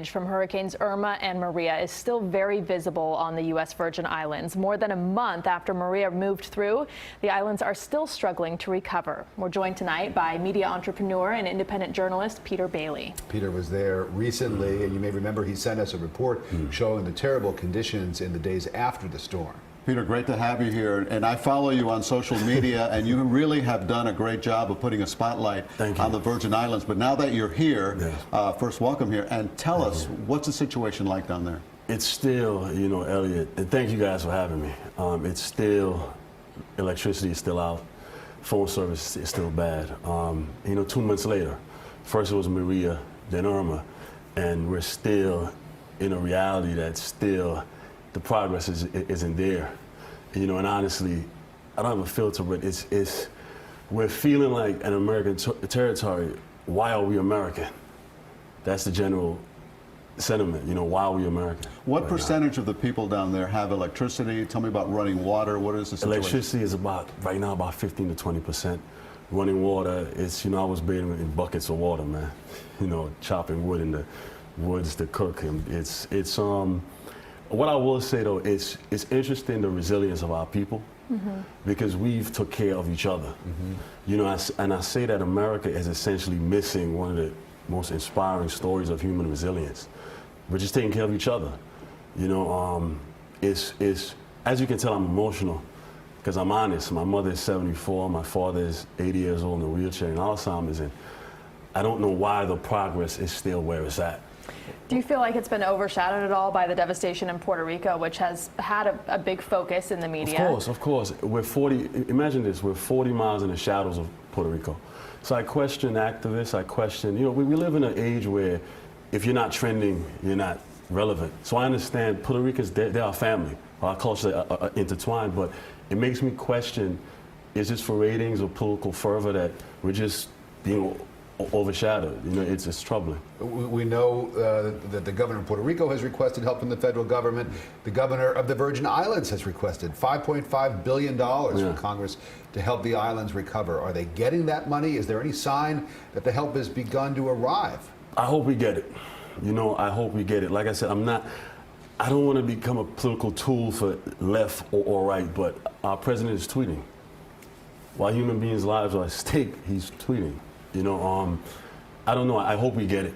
damage from Hurricanes Irma and Maria is still very visible on the U.S. Virgin Islands. More than a month after Maria moved through, the islands are still struggling to recover. We're joined tonight by media entrepreneur and independent journalist Peter Bailey. Peter was there recently, and you may remember he sent us a report showing the terrible conditions in the days after the storm. Peter, great to have you here. And I follow you on social media, and you really have done a great job of putting a spotlight on the Virgin Islands. But now that you're here, first, welcome here, and tell us, what's the situation like down there? It's still, you know, Elliot, and thank you guys for having me. It's still, electricity is still out. Phone service is still bad. You know, 2 months later, first it was Maria, then Irma, and we're still in a reality that still the progress isn't there. You know, and honestly, I don't have a filter, but we're feeling like an American territory. Why are we American? That's the general sentiment. You know, why are we American? What percentage of the people down there have electricity? Tell me about running water. What is the situation? Electricity is right now about 15 to 20%. Running water, it's, you know, I was bathing in buckets of water, man. You know, chopping wood in the woods to cook. And what I will say though, it's interesting the resilience of our people, because we've took care of each other. You know, and I say that America is essentially missing one of the most inspiring stories of human resilience. We're just taking care of each other. You know, as you can tell, I'm emotional because I'm honest. My mother is 74, my father is 80 years old in a wheelchair and Alzheimer's, and I don't know why the progress is still where it's at. Do you feel like it's been overshadowed at all by the devastation in Puerto Rico, which has had a big focus in the media? Of course. Imagine this, we're 40 miles in the shadows of Puerto Rico. So I question activists, I question, you know, we live in an age where if you're not trending, you're not relevant. So I understand Puerto Ricans, they're our family. Our cultures are intertwined, but it makes me question, is this for ratings or political fervor that we're just being overshadowed? You know, it's troubling. We know that the governor of Puerto Rico has requested help from the federal government. The governor of the Virgin Islands has requested $5.5 billion from Congress to help the islands recover. Are they getting that money? Is there any sign that the help has begun to arrive? I hope we get it. You know, I hope we get it. Like I said, I don't want to become a political tool for left or right, but our president is tweeting. While human beings' lives are at stake, he's tweeting. You know, I don't know. I hope we get it.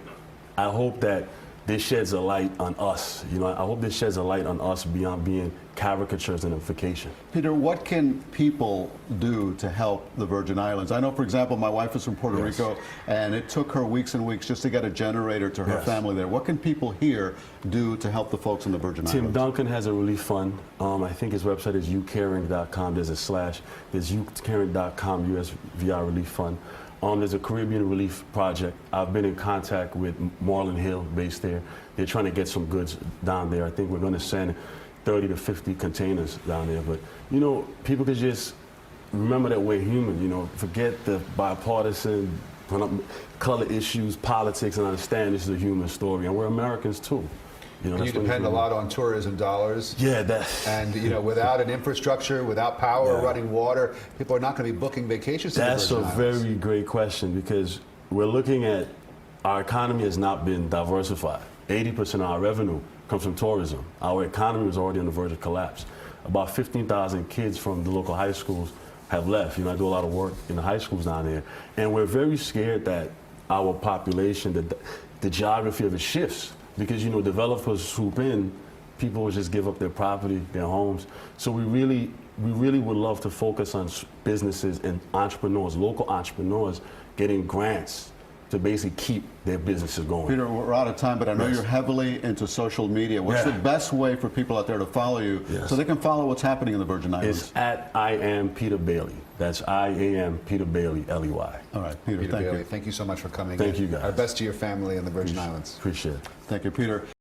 I hope that this sheds a light on us. You know, I hope this sheds a light on us beyond being caricatures and implication. Peter, what can people do to help the Virgin Islands? I know, for example, my wife is from Puerto Rico, and it took her weeks and weeks just to get a generator to her family there. What can people here do to help the folks in the Virgin Islands? Tim Duncan has a relief fund. I think his website is youcaring.com. There's a slash. There's youcaring.com, USVI Relief Fund. There's a Caribbean Relief Project. I've been in contact with Marlin Hill, based there. They're trying to get some goods down there. I think we're going to send 30 to 50 containers down there. But, you know, people could just remember that we're human, you know, forget the bipartisan, color issues, politics, and understand this is a human story. And we're Americans, too. You know, you depend a lot on tourism dollars. Yeah, and you know, without an infrastructure, without power, running water, people are not going to be booking vacations to the Virgin Islands. That's a very great question, because we're looking at our economy has not been diversified. 80% of our revenue comes from tourism. Our economy is already on the verge of collapse. About 15,000 kids from the local high schools have left. You know, I do a lot of work in the high schools down there, and we're very scared that our population, the geography of it shifts. Because, you know, developers swoop in, people will just give up their property, their homes. So we really would love to focus on businesses and entrepreneurs, local entrepreneurs, getting grants to basically keep their businesses going. Peter, we're out of time, but I know you're heavily into social media. What's the best way for people out there to follow you so they can follow what's happening in the Virgin Islands? It's at I am Peter Bailey. That's I-A-M Peter Bailey, L-E-Y. All right, Peter, Thank you so much for coming. Thank you, guys. Our best to your family in the Virgin Islands. Appreciate it. Thank you, Peter.